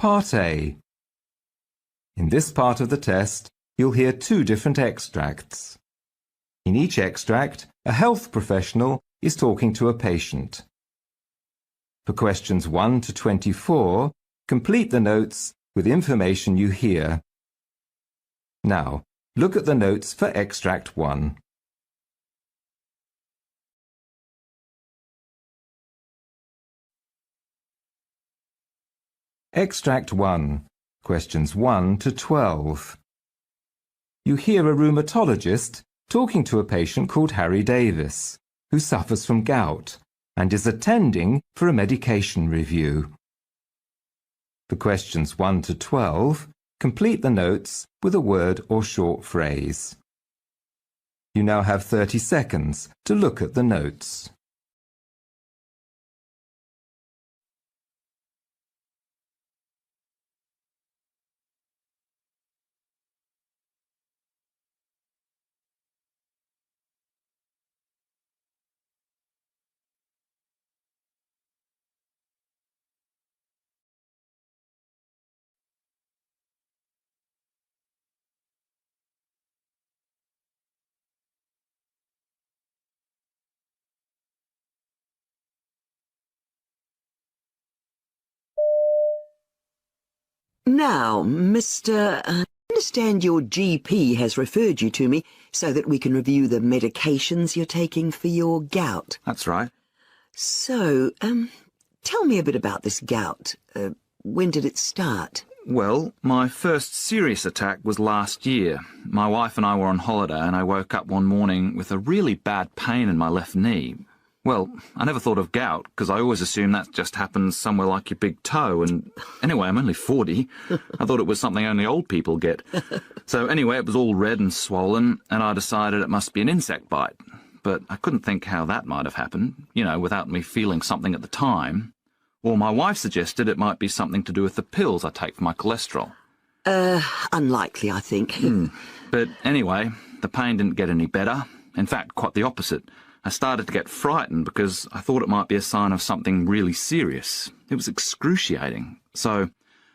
Part A. In this part of the test, you'll hear two different extracts. In each extract, a health professional is talking to a patient. For questions 1 to 24, complete the notes with information you hear. Now, look at the notes for extract 1. Extract 1, questions 1 to 12. You hear a rheumatologist talking to a patient called Harry Davis, who suffers from gout and is attending for a medication review. For questions 1 to 12, complete the notes with a word or short phrase. You now have 30 seconds to look at the notes. Now, I understand your GP has referred you to me so that we can review the medications you're taking for your gout. That's right. So, tell me a bit about this gout. When did it start? Well, my first serious attack was last year. My wife and I were on holiday and I woke up one morning with a really bad pain in my left knee. Well, I never thought of gout because I always assumed that just happens somewhere like your big toe, and anyway, I'm only 40. I thought it was something only old people get. So anyway, it was all red and swollen, and I decided it must be an insect bite. But I couldn't think how that might have happened, without me feeling something at the time. Or my wife suggested it might be something to do with the pills I take for my cholesterol. Unlikely, I think. But anyway, the pain didn't get any better. In fact, quite the opposite. I started to get frightened because I thought it might be a sign of something really serious. It was excruciating. So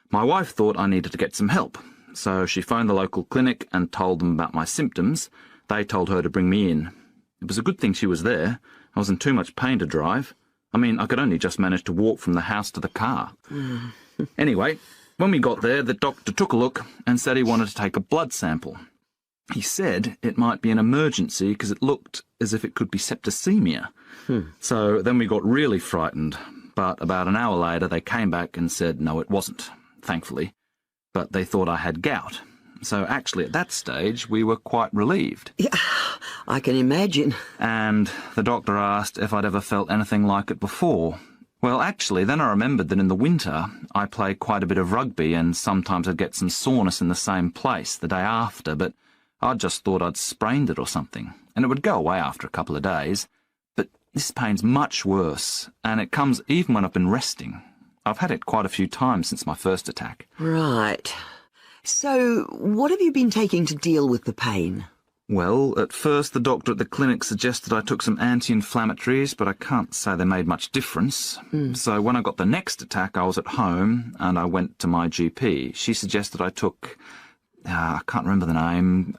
my wife thought I needed to get some help. So she phoned the local clinic and told them about my symptoms. They told her to bring me in. It was a good thing she was there. I was in too much pain to drive. I mean, I could only just manage to walk from the house to the car. Anyway, when we got there, the doctor took a look and said he wanted to take a blood sample. He said it might be an emergency because it looked as if it could be septicemia. So then we got really frightened, but about an hour later they came back and said no, it wasn't, thankfully, but they thought I had gout. So actually at that stage we were quite relieved. Yeah, I can imagine. And the doctor asked if I'd ever felt anything like it before. Well, actually, then I remembered that in the winter I play quite a bit of rugby and sometimes I'd get some soreness in the same place the day after, but I just thought I'd sprained it or something, and it would go away after a couple of days. But this pain's much worse, and it comes even when I've been resting. I've had it quite a few times since my first attack. Right. So, what have you been taking to deal with the pain? Well, at first the doctor at the clinic suggested I took some anti-inflammatories, but I can't say they made much difference. So when I got the next attack, I was at home, and I went to my GP. She suggested I took... I can't remember the name,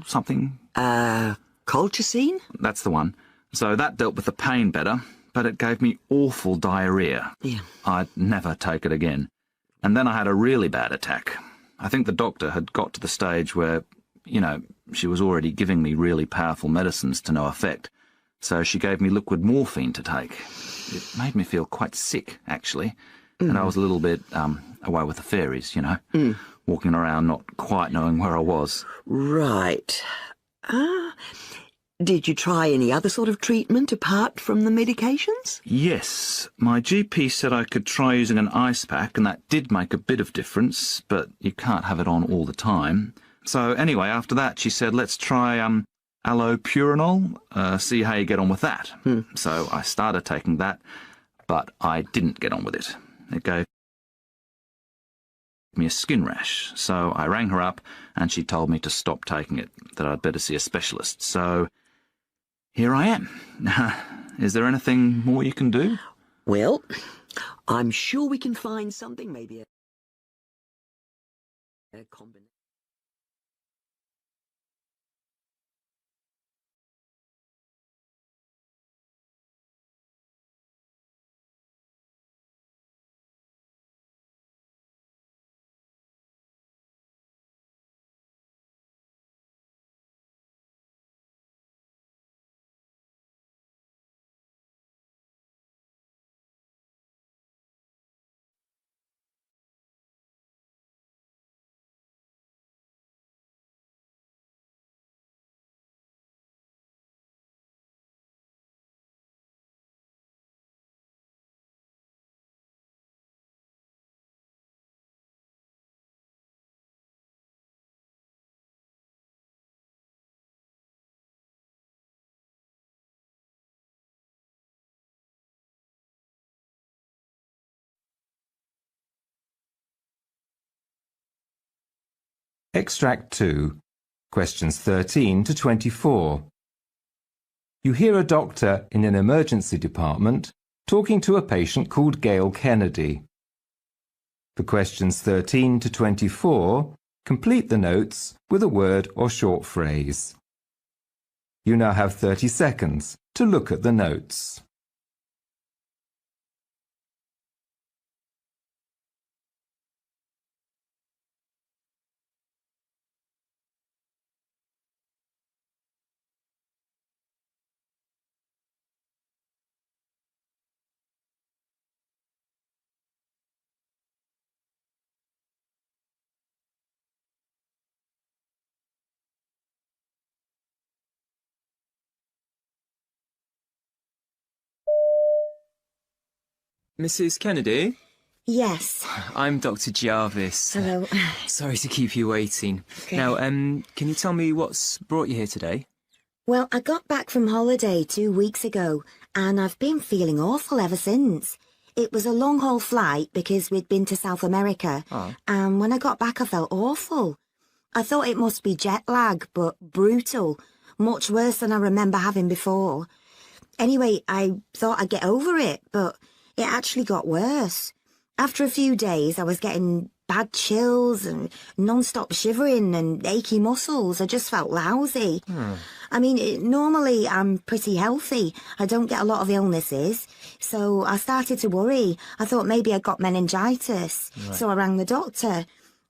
something? Colchicine? That's the one. So that dealt with the pain better, but it gave me awful diarrhea. Yeah. I'd never take it again. And then I had a really bad attack. I think the doctor had got to the stage where, she was already giving me really powerful medicines to no effect. So she gave me liquid morphine to take. It made me feel quite sick, actually. And I was a little bit away with the fairies, walking around not quite knowing where I was. Right. Did you try any other sort of treatment apart from the medications? Yes. My GP said I could try using an ice pack, and that did make a bit of difference, but you can't have it on all the time. So anyway, after that, she said, let's try allopurinol, see how you get on with that. So I started taking that, but I didn't get on with it. It gave me a skin rash, so I rang her up and she told me to stop taking it, that I'd better see a specialist. So here I am. Is there anything more you can do? Well, I'm sure we can find something, maybe combination. Extract 2, questions 13 to 24. You hear a doctor in an emergency department talking to a patient called Gail Kennedy. For questions 13 to 24, complete the notes with a word or short phrase. You now have 30 seconds to look at the notes. Mrs. Kennedy? Yes. I'm Dr. Jarvis. Hello. Sorry to keep you waiting. Okay. Now, can you tell me what's brought you here today? Well, I got back from holiday 2 weeks ago, and I've been feeling awful ever since. It was a long-haul flight because we'd been to South America, and when I got back I felt awful. I thought it must be jet lag, but brutal, much worse than I remember having before. Anyway, I thought I'd get over it, but it actually got worse. After a few days, I was getting bad chills and non-stop shivering and achy muscles. I just felt lousy. I mean, normally I'm pretty healthy. I don't get a lot of illnesses. So I started to worry. I thought maybe I got meningitis. So I rang the doctor.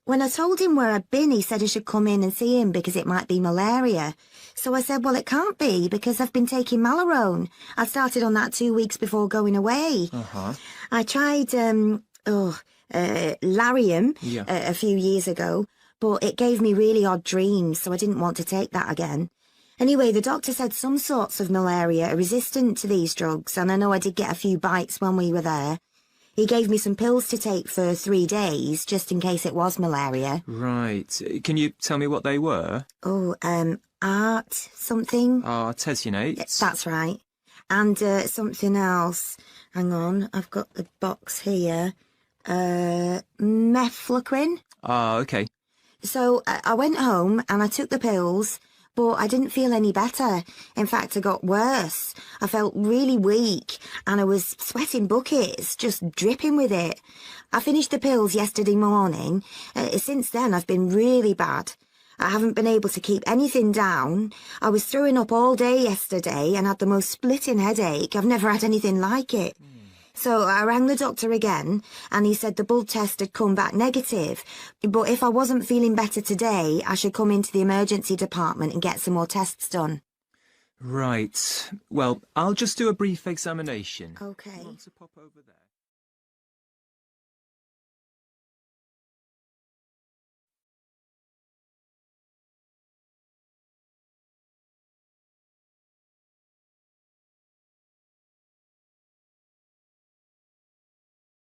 When I told him where I'd been, he said I should come in and see him because it might be malaria. So I said, well, it can't be because I've been taking Malarone. I started on that 2 weeks before going away. I tried Lariam a few years ago, but it gave me really odd dreams, so I didn't want to take that again. Anyway, the doctor said some sorts of malaria are resistant to these drugs, and I know I did get a few bites when we were there. He gave me some pills to take for 3 days, just in case it was malaria. Right. Can you tell me what they were? Oh, art something? Artesunate. That's right. And something else. Hang on, I've got the box here. Mefloquine. Okay. So I went home and I took the pills, but I didn't feel any better. In fact, I got worse. I felt really weak and I was sweating buckets, just dripping with it. I finished the pills yesterday morning. Since then, I've been really bad. I haven't been able to keep anything down. I was throwing up all day yesterday and had the most splitting headache. I've never had anything like it. So I rang the doctor again, and he said the blood test had come back negative. But if I wasn't feeling better today, I should come into the emergency department and get some more tests done. Right. Well, I'll just do a brief examination. Okay. You want to pop over there?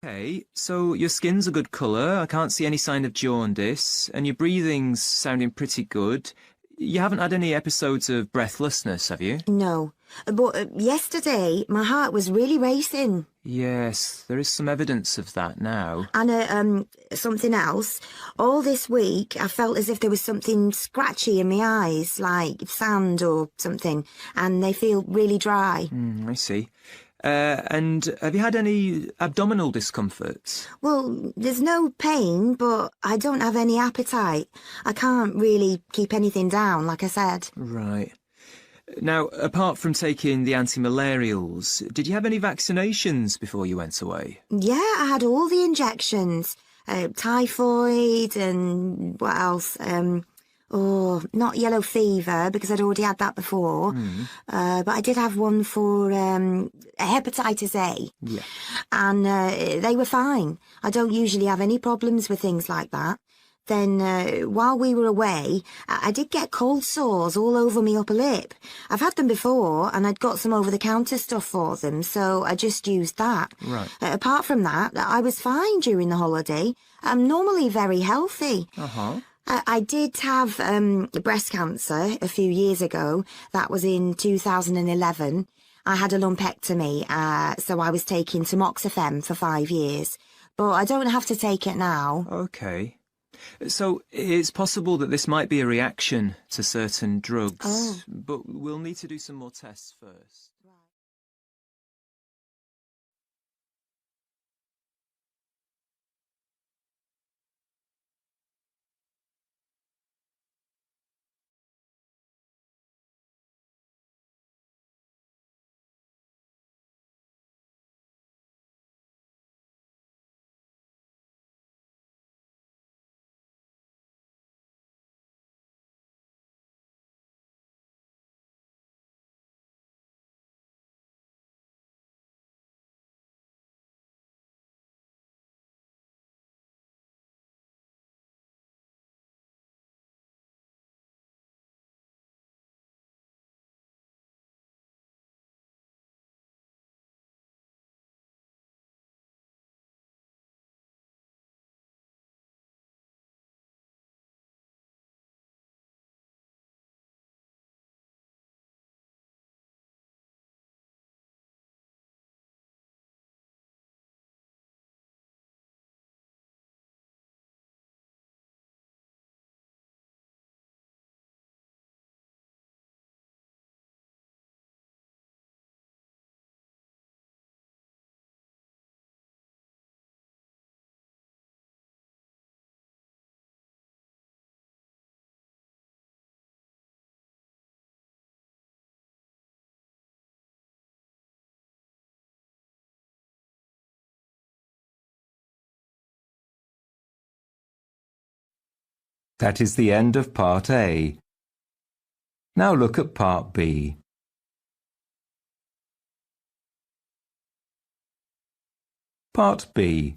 Okay, so your skin's a good colour, I can't see any sign of jaundice, and your breathing's sounding pretty good. You haven't had any episodes of breathlessness, have you? No. But yesterday, my heart was really racing. Yes, there is some evidence of that now. And something else. All this week, I felt as if there was something scratchy in my eyes, like sand or something, and they feel really dry. I see. And have you had any abdominal discomforts? Well, there's no pain, but I don't have any appetite. I can't really keep anything down, like I said. Right. Now, apart from taking the anti-malarials, did you have any vaccinations before you went away? Yeah, I had all the injections. Typhoid and what else? Not yellow fever, because I'd already had that before. But I did have one for hepatitis A. Yeah. And they were fine. I don't usually have any problems with things like that. Then, while we were away, I did get cold sores all over me upper lip. I've had them before, and I'd got some over-the-counter stuff for them, so I just used that. Right. Apart from that, I was fine during the holiday. I'm normally very healthy. Uh-huh. I did have breast cancer a few years ago. That was in 2011. I had a lumpectomy, so I was taking tamoxifen for 5 years. But I don't have to take it now. Okay. So it's possible that this might be a reaction to certain drugs, but we'll need to do some more tests first. That is the end of Part A. Now look at Part B. Part B.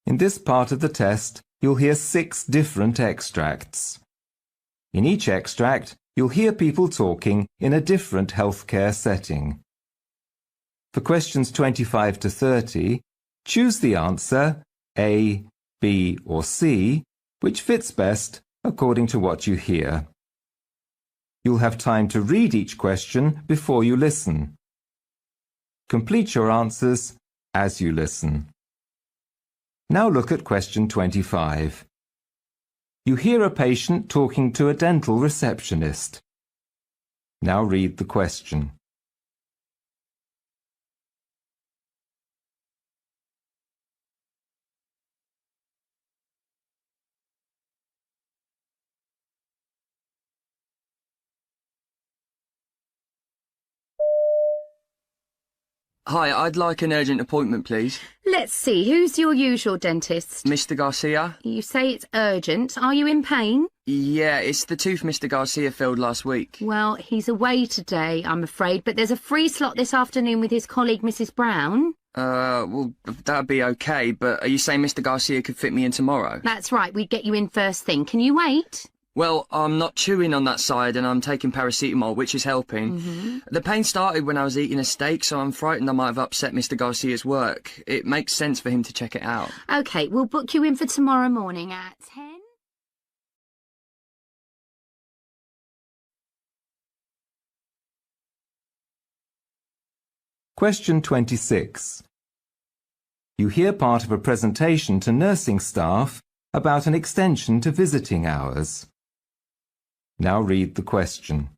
In this part of the test, you'll hear 6 different extracts. In each extract, you'll hear people talking in a different healthcare setting. For questions 25 to 30, choose the answer A, B or C, which fits best according to what you hear. You'll have time to read each question before you listen. Complete your answers as you listen. Now look at question 25. You hear a patient talking to a dental receptionist. Now read the question. Hi, I'd like an urgent appointment, please. Let's see, who's your usual dentist? Mr. Garcia? You say it's urgent. Are you in pain? Yeah, it's the tooth Mr. Garcia filled last week. Well, he's away today, I'm afraid, but there's a free slot this afternoon with his colleague, Mrs. Brown. Well, that'd be okay, but are you saying Mr. Garcia could fit me in tomorrow? That's right, we'd get you in first thing. Can you wait? Well, I'm not chewing on that side and I'm taking paracetamol, which is helping. The pain started when I was eating a steak, so I'm frightened I might have upset Mr. Garcia's work. It makes sense for him to check it out. OK, we'll book you in for tomorrow morning at 10. Question 26. You hear part of a presentation to nursing staff about an extension to visiting hours. Now read the question.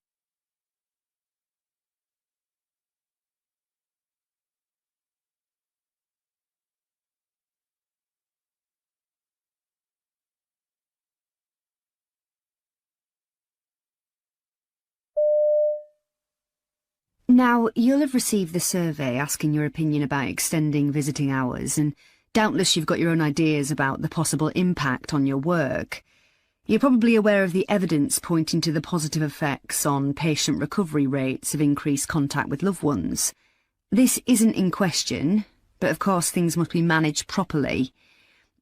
Now, you'll have received the survey asking your opinion about extending visiting hours, and doubtless you've got your own ideas about the possible impact on your work. You're probably aware of the evidence pointing to the positive effects on patient recovery rates of increased contact with loved ones. This isn't in question, but of course things must be managed properly.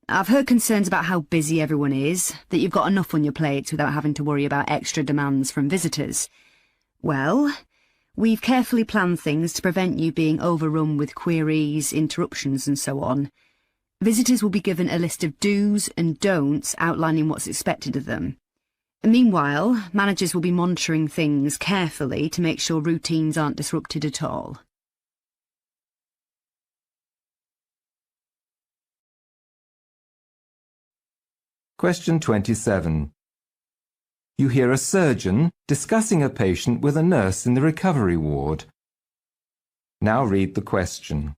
I've heard concerns about how busy everyone is, that you've got enough on your plates without having to worry about extra demands from visitors. Well, we've carefully planned things to prevent you being overrun with queries, interruptions and so on. Visitors will be given a list of do's and don'ts outlining what's expected of them. Meanwhile, managers will be monitoring things carefully to make sure routines aren't disrupted at all. Question 27. You hear a surgeon discussing a patient with a nurse in the recovery ward. Now read the question.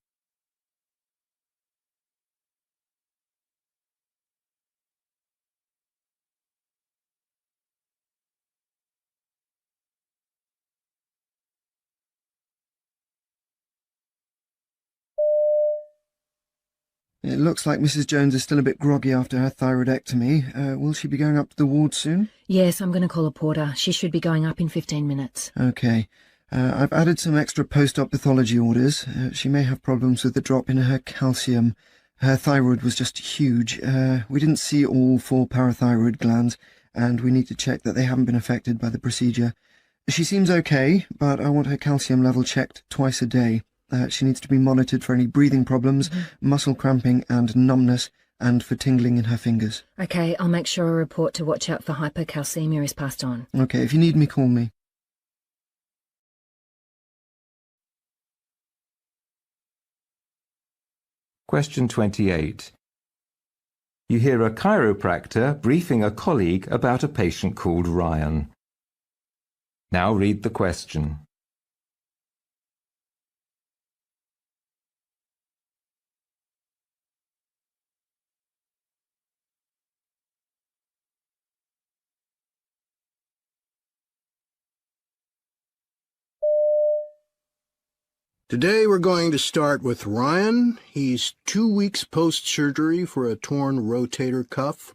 It looks like Mrs. Jones is still a bit groggy after her thyroidectomy. Will she be going up to the ward soon? Yes, I'm going to call a porter. She should be going up in 15 minutes. OK. I've added some extra post-op pathology orders. She may have problems with the drop in her calcium. Her thyroid was just huge. We didn't see all 4 parathyroid glands, and we need to check that they haven't been affected by the procedure. She seems OK, but I want her calcium level checked twice a day. She needs to be monitored for any breathing problems, muscle cramping and numbness, and for tingling in her fingers. OK, I'll make sure a report to watch out for hypercalcemia is passed on. OK, if you need me, call me. Question 28. You hear a chiropractor briefing a colleague about a patient called Ryan. Now read the question. Today we're going to start with Ryan. He's 2 weeks post-surgery for a torn rotator cuff.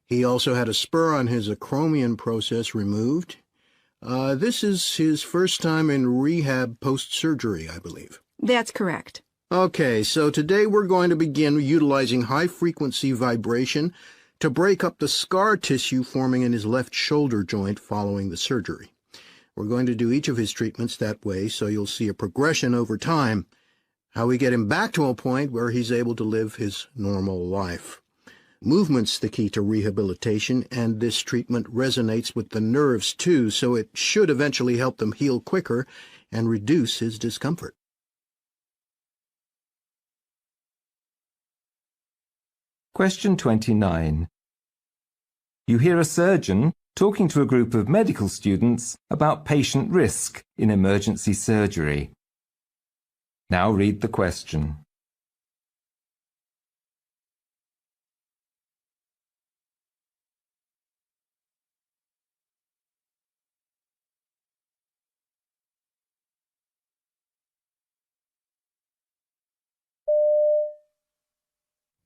He also had a spur on his acromion process removed. This is his first time in rehab post-surgery, I believe. That's correct. Okay, so today we're going to begin utilizing high-frequency vibration to break up the scar tissue forming in his left shoulder joint following the surgery. We're going to do each of his treatments that way, so you'll see a progression over time, how we get him back to a point where he's able to live his normal life. Movement's the key to rehabilitation, and this treatment resonates with the nerves too, so it should eventually help them heal quicker and reduce his discomfort. Question 29. You hear a surgeon talking to a group of medical students about patient risk in emergency surgery. Now read the question.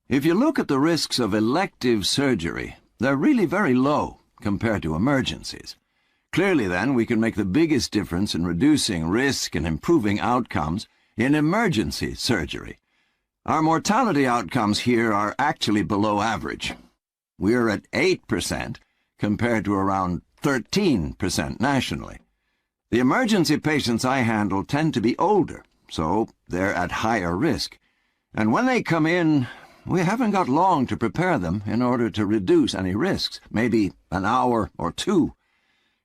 If you look at the risks of elective surgery, they're really very low compared to emergencies. Clearly, then, we can make the biggest difference in reducing risk and improving outcomes in emergency surgery. Our mortality outcomes here are actually below average. We're at 8% compared to around 13% nationally. The emergency patients I handle tend to be older, so they're at higher risk. And when they come in, we haven't got long to prepare them in order to reduce any risks, maybe an hour or 2.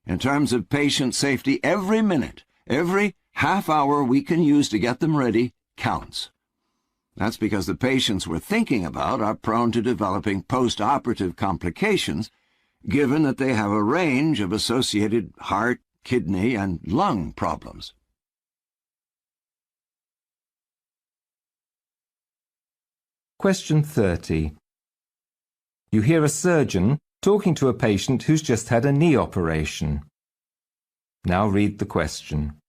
In terms of patient safety, every minute, every half hour we can use to get them ready counts. That's because the patients we're thinking about are prone to developing post-operative complications, given that they have a range of associated heart, kidney, and lung problems. Question 30. You hear a surgeon talking to a patient who's just had a knee operation. Now read the question.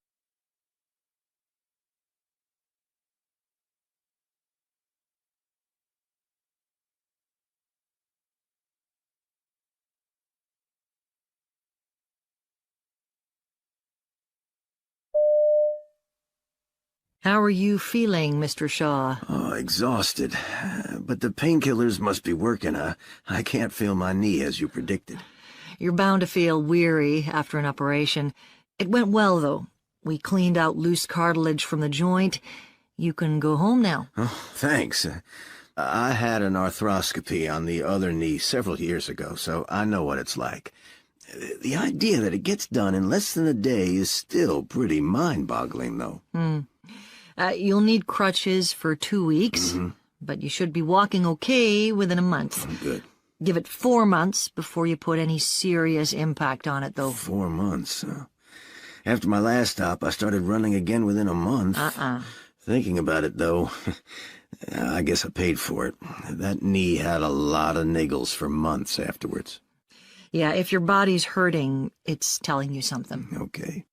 How are you feeling, Mr. Shaw? Oh, exhausted. But the painkillers must be working. I can't feel my knee as you predicted. You're bound to feel weary after an operation. It went well, though. We cleaned out loose cartilage from the joint. You can go home now. Oh, thanks. I had an arthroscopy on the other knee several years ago, so I know what it's like. The idea that it gets done in less than a day is still pretty mind-boggling, though. You'll need crutches for 2 weeks, but you should be walking okay within a month. Oh, good. Give it 4 months before you put any serious impact on it, though. 4 months? After my last stop, I started running again within a month. Thinking about it, though, I guess I paid for it. That knee had a lot of niggles for months afterwards. Yeah, if your body's hurting, it's telling you something. Okay.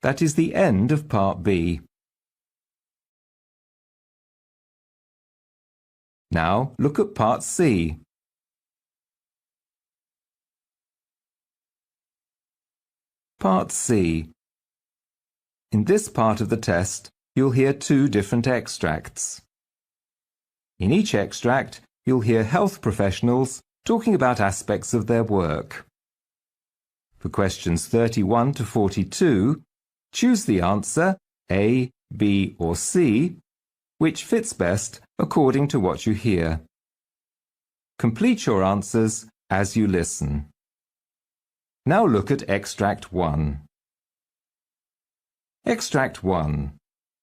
That is the end of Part B. Now look at Part C. Part C. In this part of the test, you'll hear 2 different extracts. In each extract, you'll hear health professionals talking about aspects of their work. For questions 31 to 42, choose the answer A, B or C, which fits best according to what you hear. Complete your answers as you listen. Now look at Extract 1. Extract 1,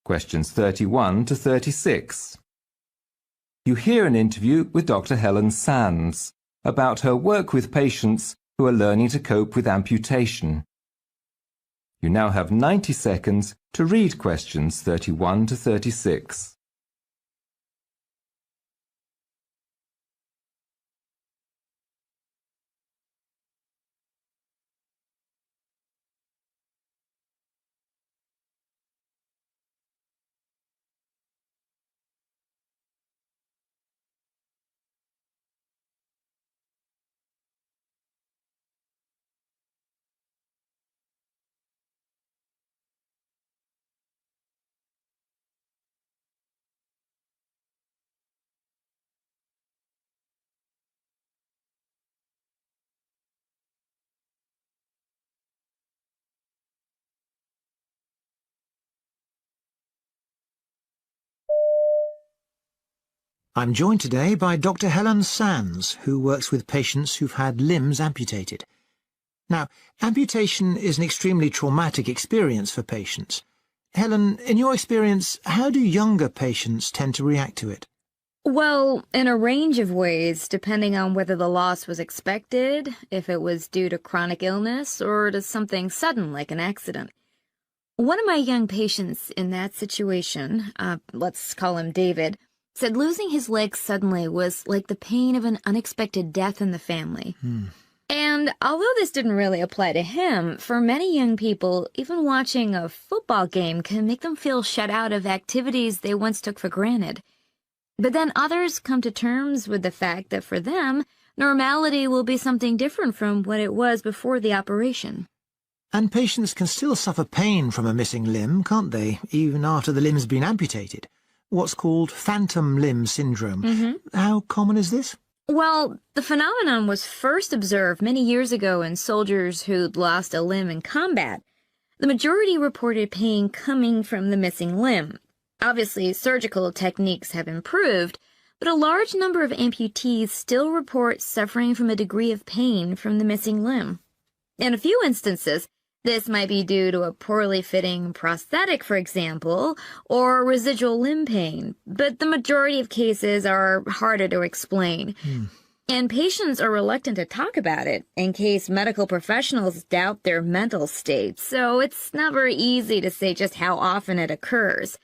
questions 31 to 36. You hear an interview with Dr. Helen Sands about her work with patients who are learning to cope with amputation. You now have 90 seconds to read questions 31 to 36. I'm joined today by Dr. Helen Sands, who works with patients who've had limbs amputated. Now, amputation is an extremely traumatic experience for patients. Helen, in your experience, how do younger patients tend to react to it? Well, in a range of ways, depending on whether the loss was expected, if it was due to chronic illness, or to something sudden like an accident. One of my young patients in that situation, let's call him David, said losing his leg suddenly was like the pain of an unexpected death in the family. And although this didn't really apply to him, for many young people, even watching a football game can make them feel shut out of activities they once took for granted. But then others come to terms with the fact that for them, normality will be something different from what it was before the operation. And patients can still suffer pain from a missing limb, can't they, even after the limb's been amputated? What's called phantom limb syndrome. How common is this? Well, the phenomenon was first observed many years ago in soldiers who'd lost a limb in combat. The majority reported pain coming from the missing limb. Obviously, surgical techniques have improved, but a large number of amputees still report suffering from a degree of pain from the missing limb. In a few instances, this might be due to a poorly fitting prosthetic, for example, or residual limb pain, but the majority of cases are harder to explain. And patients are reluctant to talk about it in case medical professionals doubt their mental state, so it's not very easy to say just how often it occurs.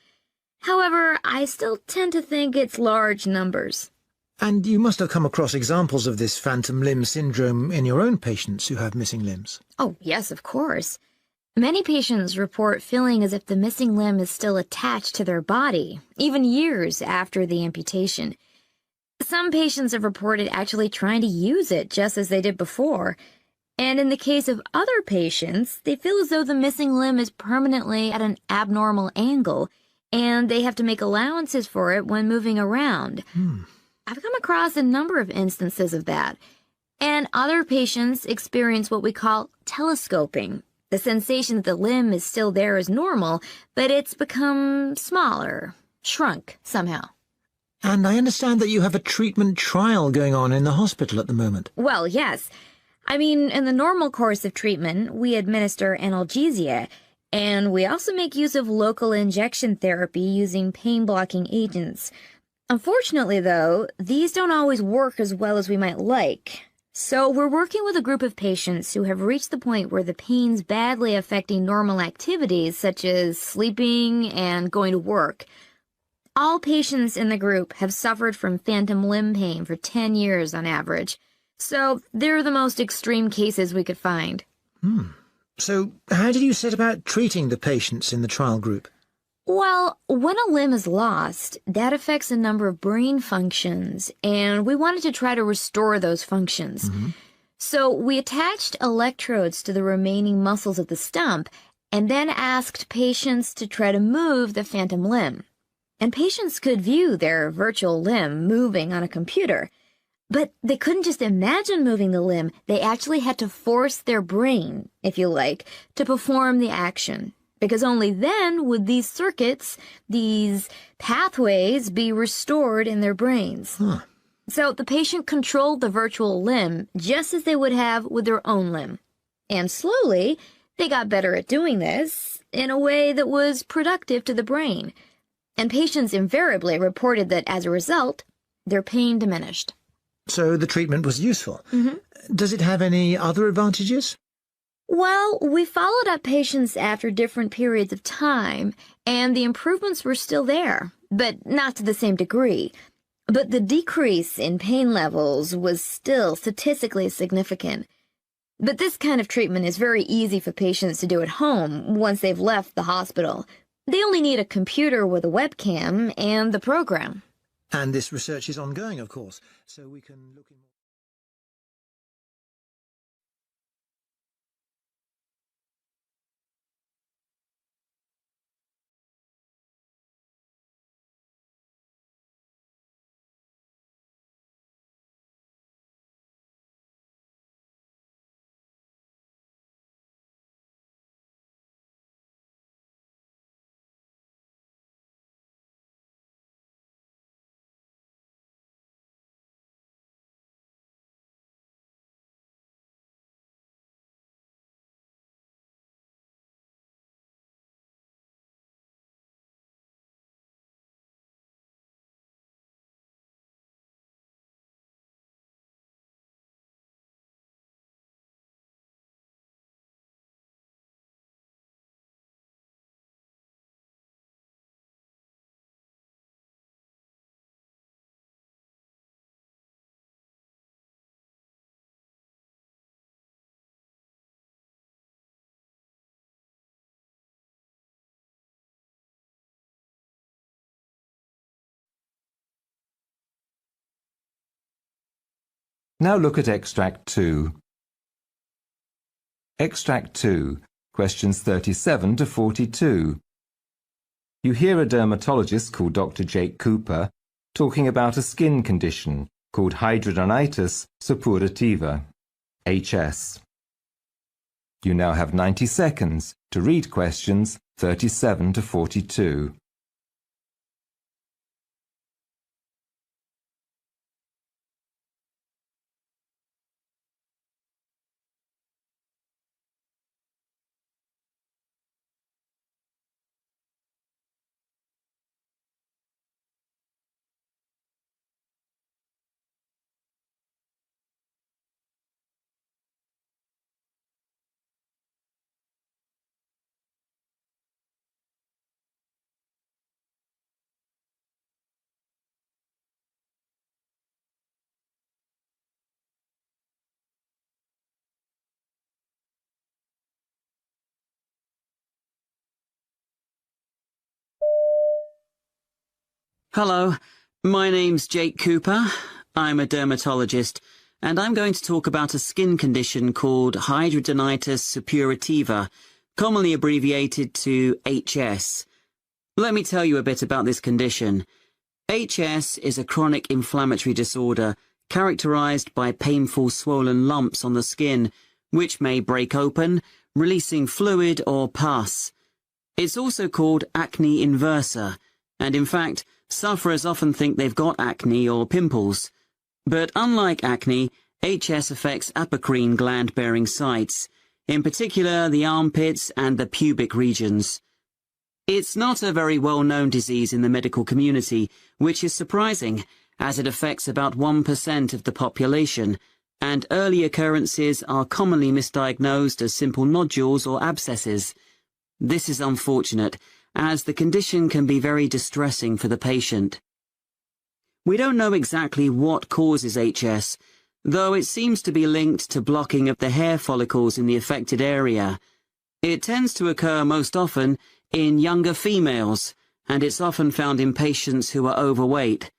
However, I still tend to think it's large numbers. And you must have come across examples of this phantom limb syndrome in your own patients who have missing limbs. Oh, yes, of course. Many patients report feeling as if the missing limb is still attached to their body, even years after the amputation. Some patients have reported actually trying to use it just as they did before. And in the case of other patients, they feel as though the missing limb is permanently at an abnormal angle, and they have to make allowances for it when moving around. I've come across a number of instances of that. And other patients experience what we call telescoping. The sensation that the limb is still there is normal, but it's become smaller, shrunk somehow. And I understand that you have a treatment trial going on in the hospital at the moment. Well, yes. I mean, in the normal course of treatment, we administer analgesia, and we also make use of local injection therapy using pain-blocking agents. Unfortunately, though, these don't always work as well as we might like. So we're working with a group of patients who have reached the point where the pain's badly affecting normal activities such as sleeping and going to work. All patients in the group have suffered from phantom limb pain for 10 years on average. So they're the most extreme cases we could find. So how did you set about treating the patients in the trial group? Well, when a limb is lost, that affects a number of brain functions, and we wanted to try to restore those functions. So we attached electrodes to the remaining muscles of the stump and then asked patients to try to move the phantom limb. And patients could view their virtual limb moving on a computer. But they couldn't just imagine moving the limb, they actually had to force their brain, if you like, to perform the action. Because only then would these circuits, these pathways, be restored in their brains. So the patient controlled the virtual limb just as they would have with their own limb. And slowly, they got better at doing this in a way that was productive to the brain. And patients invariably reported that as a result, their pain diminished. So the treatment was useful. Does it have any other advantages? Well, we followed up patients after different periods of time, and the improvements were still there, but not to the same degree. But the decrease in pain levels was still statistically significant. But this kind of treatment is very easy for patients to do at home once they've left the hospital. They only need a computer with a webcam and the program. And this research is ongoing, of course, so we can look in more. Now look at Extract 2. Extract 2, questions 37 to 42. You hear a dermatologist called Dr. Jake Cooper talking about a skin condition called hidradenitis suppurativa, HS. You now have 90 seconds to read questions 37 to 42. Hello, my name's Jake Cooper. I'm a dermatologist, and I'm going to talk about a skin condition called hidradenitis suppurativa, commonly abbreviated to HS. Let me tell you a bit about this condition. HS is a chronic inflammatory disorder characterized by painful swollen lumps on the skin, which may break open, releasing fluid or pus. It's also called acne inversa, and in fact, sufferers often think they've got acne or pimples. But unlike acne, HS affects apocrine gland-bearing sites, in particular the armpits and the pubic regions. It's not a very well-known disease in the medical community, which is surprising, as it affects about 1% of the population, and early occurrences are commonly misdiagnosed as simple nodules or abscesses. This is unfortunate, as the condition can be very distressing for the patient. We don't know exactly what causes HS, though it seems to be linked to blocking of the hair follicles in the affected area. It tends to occur most often in younger females, and it's often found in patients who are overweight.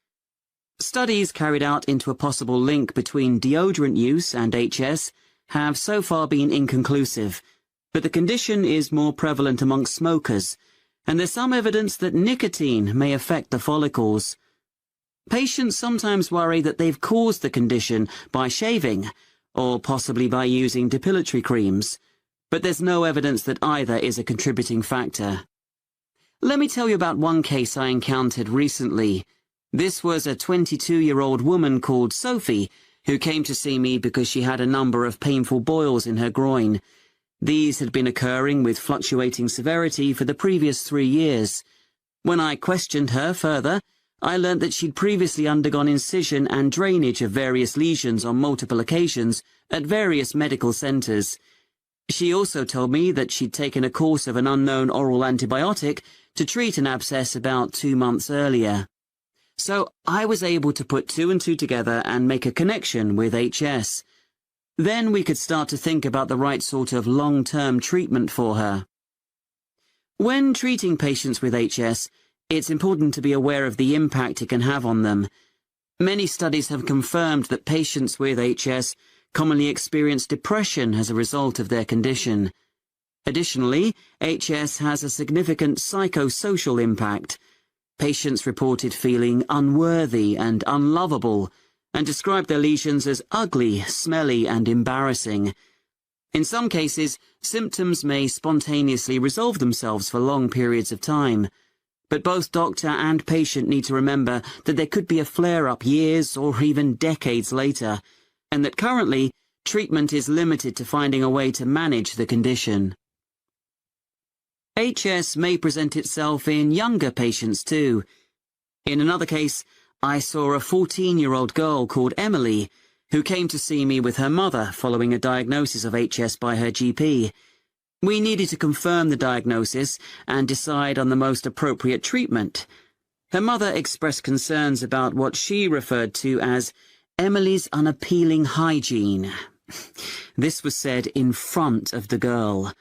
Studies carried out into a possible link between deodorant use and HS have so far been inconclusive, but the condition is more prevalent among smokers, and there's some evidence that nicotine may affect the follicles. Patients sometimes worry that they've caused the condition by shaving, or possibly by using depilatory creams, but there's no evidence that either is a contributing factor. Let me tell you about one case I encountered recently. This was a 22-year-old woman called Sophie, who came to see me because she had a number of painful boils in her groin. These had been occurring with fluctuating severity for the previous 3 years. When I questioned her further, I learnt that she'd previously undergone incision and drainage of various lesions on multiple occasions at various medical centres. She also told me that she'd taken a course of an unknown oral antibiotic to treat an abscess about 2 months earlier. So I was able to put 2 and 2 together and make a connection with HS. Then we could start to think about the right sort of long-term treatment for her. When treating patients with HS, it's important to be aware of the impact it can have on them. Many studies have confirmed that patients with HS commonly experience depression as a result of their condition. Additionally, HS has a significant psychosocial impact. Patients reported feeling unworthy and unlovable, and described their lesions as ugly, smelly, and embarrassing. In some cases, symptoms may spontaneously resolve themselves for long periods of time. But both doctor and patient need to remember that there could be a flare-up years or even decades later, and that currently, treatment is limited to finding a way to manage the condition. HS may present itself in younger patients too. In another case, I saw a 14-year-old girl called Emily, who came to see me with her mother following a diagnosis of HS by her GP. We needed to confirm the diagnosis and decide on the most appropriate treatment. Her mother expressed concerns about what she referred to as Emily's unappealing hygiene. This was said in front of the girl.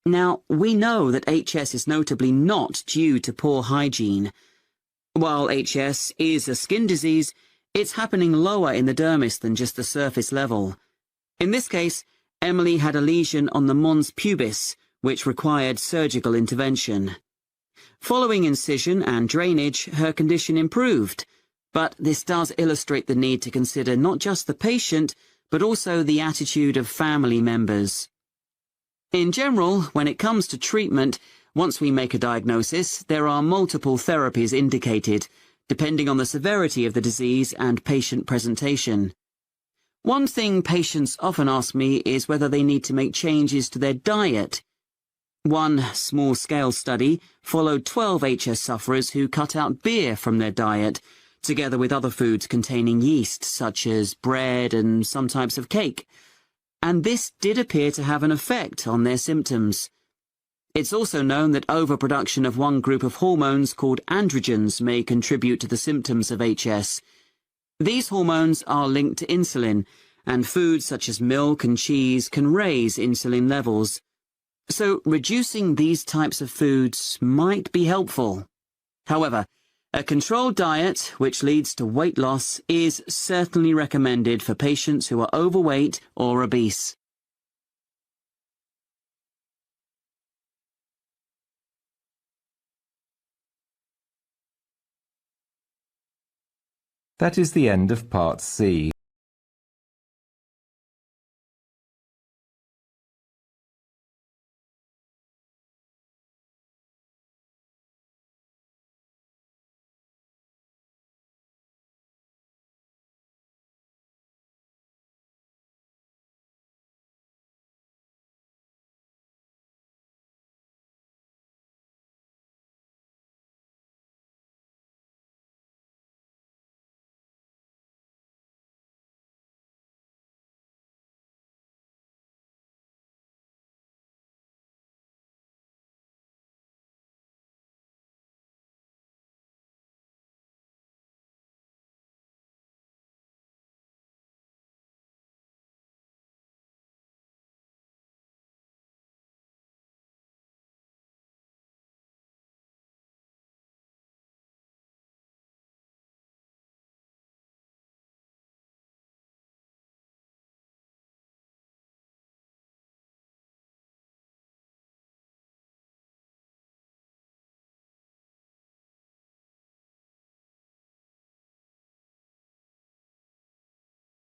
Now, we know that HS is notably not due to poor hygiene. While HS is a skin disease, It's happening lower in the dermis than just the surface level. In this case, Emily had a lesion on the mons pubis, which required surgical intervention. Following incision and drainage, her condition improved, but this does illustrate the need to consider not just the patient, but also the attitude of family members. In general, when it comes to treatment, once we make a diagnosis, there are multiple therapies indicated, depending on the severity of the disease and patient presentation. One thing patients often ask me is whether they need to make changes to their diet. One small-scale study followed 12 HS sufferers who cut out beer from their diet, together with other foods containing yeast, such as bread and some types of cake. And this did appear to have an effect on their symptoms. It's also known that overproduction of one group of hormones called androgens may contribute to the symptoms of HS. These hormones are linked to insulin, and foods such as milk and cheese can raise insulin levels. So reducing these types of foods might be helpful. However, a controlled diet, which leads to weight loss, is certainly recommended for patients who are overweight or obese. That is the end of Part C.